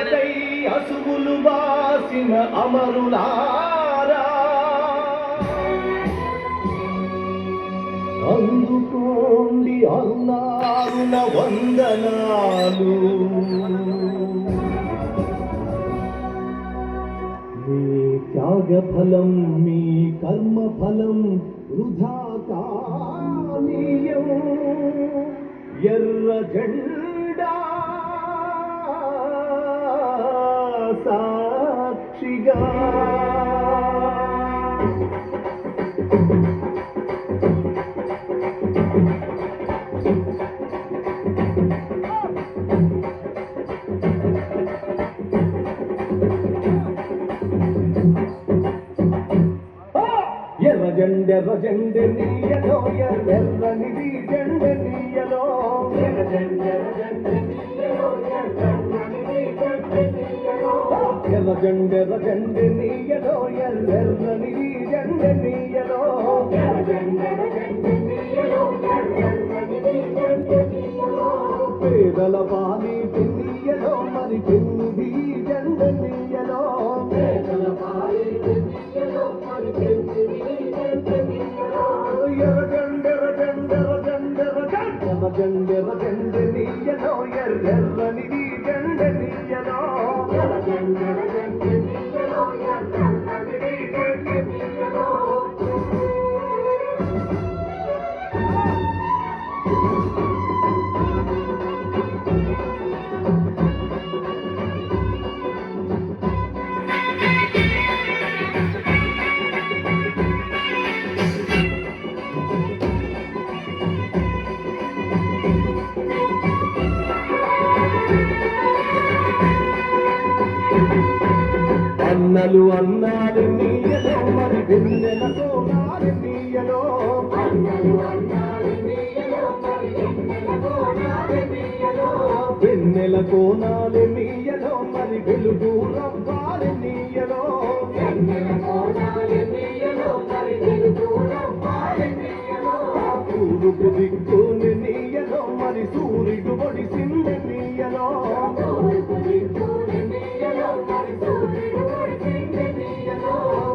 కొరకై అసువులు బాసిన అమరులారా అందుకోండి అన్నారుల వందనాలు. మీ త్యాగఫలం మీ కర్మఫలం వృధా కానీయం. ఎర్ర జెండా సాక్షిగా ఎర్ర జెండె నీయలో ఎర్రనిది జెండె నీయలో. ఎర్ర జెండె నీయలో ఎర్రనిది జెండె నీయలో. పేదల పాలి పెన్నీయలో మరి పెన్నిది జెండె నీయలో. పేదల పాలి పెన్నీయలో మరి పెన్నిది జెండె నీయలో. ఎర్ర జెండె నీయలో ఎర్రనిది జెండె నీయలో. అన్నలు అన్నాలు నీయలో మరి వెన్నెల కోనాలు నీయలో. వెన్నెల కోనాలు నీయలో మరి వెలుగు రవ్వాలి నీయలో. తూర్పు దిక్కుని నీయలో మరి సూర్యుడు ఒడిసింది నీయలో.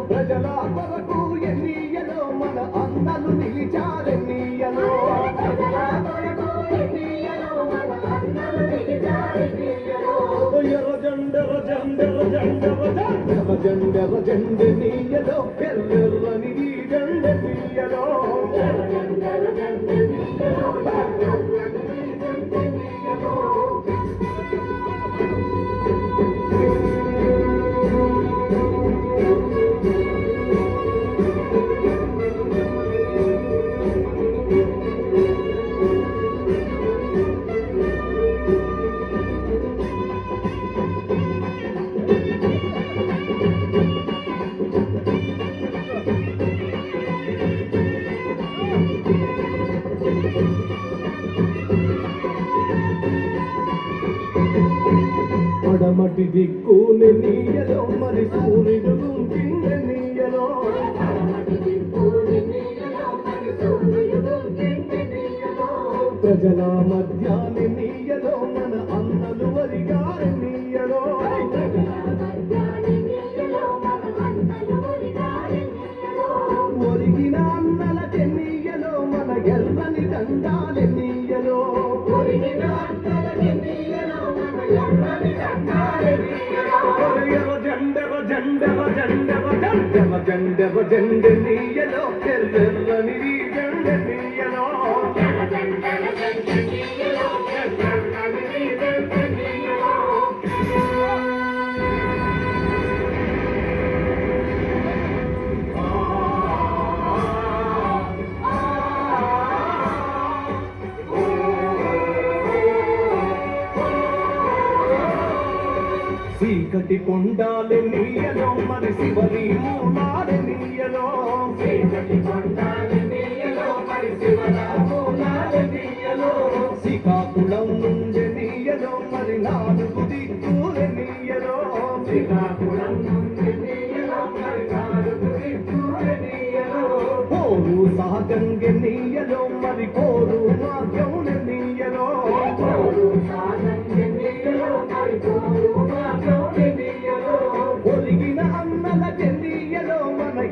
ప్రజల కొరకు ఎన్నియలో మన అన్నలు నిలిచారెన్నియలో. ఎర్ర జెండె నీయలో ఎర్రనిది జెండె నీయలో. పడమటి దిక్కుని నీయలో మరి సూర్యుడు గుంపింది నీయలో. ప్రజల మధ్యాన్ని నీయలో మన అన్నలు వరిగారి నీయలో. ఒరిగిన అన్నల చెన్నీయలో మన ఎర్రని దండాలి నీయలో. జెండె నీయలో ఎర్రనిది జెండె నీయలో. చీకటి కొండాలి నీయలో మరి శివరి మూలాలి నీయలో. శ్రీకాకుళం నుండి నీయలో మరి నాలుగు దిక్కులు నీయలో. కోరు సాగంగె నీయలో మరి కోరు మార్గం నీయలో.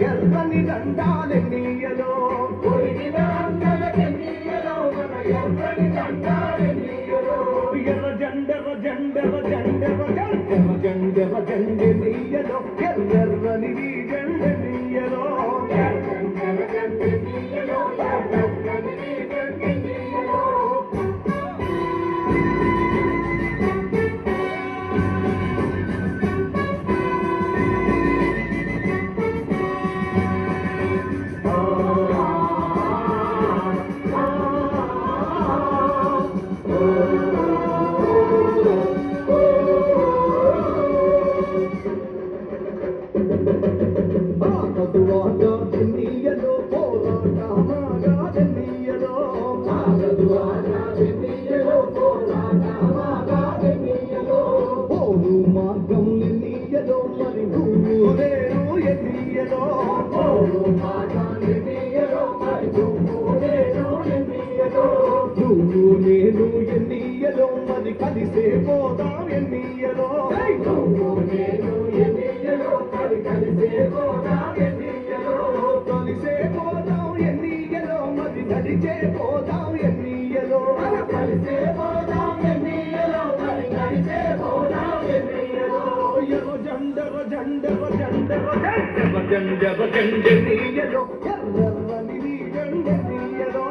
ఎర్రని దండాలెన్నీయలో ఎర్ర జెండెర్ర జెండెర్ర జెండెర్ర జెండెర్ర జెండెర్ర జెండెనీయలో ఎర్రెర్రని జెండెనీయలో ఆగదువాగాదెన్నీయలో పోరాటమాగాదెన్నీయలో ఆగదువాగాదెన్నీయలో పోరాటమాగాదెన్నీయలో పోరు మార్గములెన్నీయలో మరి నువ్వు నేను ఎన్నీయలో పోరు మార్గములెన్నీయలో మరి నువ్వు నేను ఎన్నీయలో నువ్వు నేను ఎన్నీయలో మరి కలిసే పోదాం ఎన్నీయలో నువ్వు నేను ఎన్నీయలో మరి కలిసే పోదాం ఎన్నీయలో కలిసే పోదాం ఎన్నీయలో మరి నడిచే పోదాం ఎన్నీయలో కలిసే పోదాం ఎన్నీయలో మరి నడిచే పోదాం ఎన్నీయలో ఎర్ర జెండెర్ర జెండెర్ర జెండెర్ర జెండెర్ర జెండెర్ర జెండెనీయలో ఎర్రెర్రని జెండెనీయలో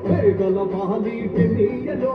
వేగల మాలి పెన్నీయలో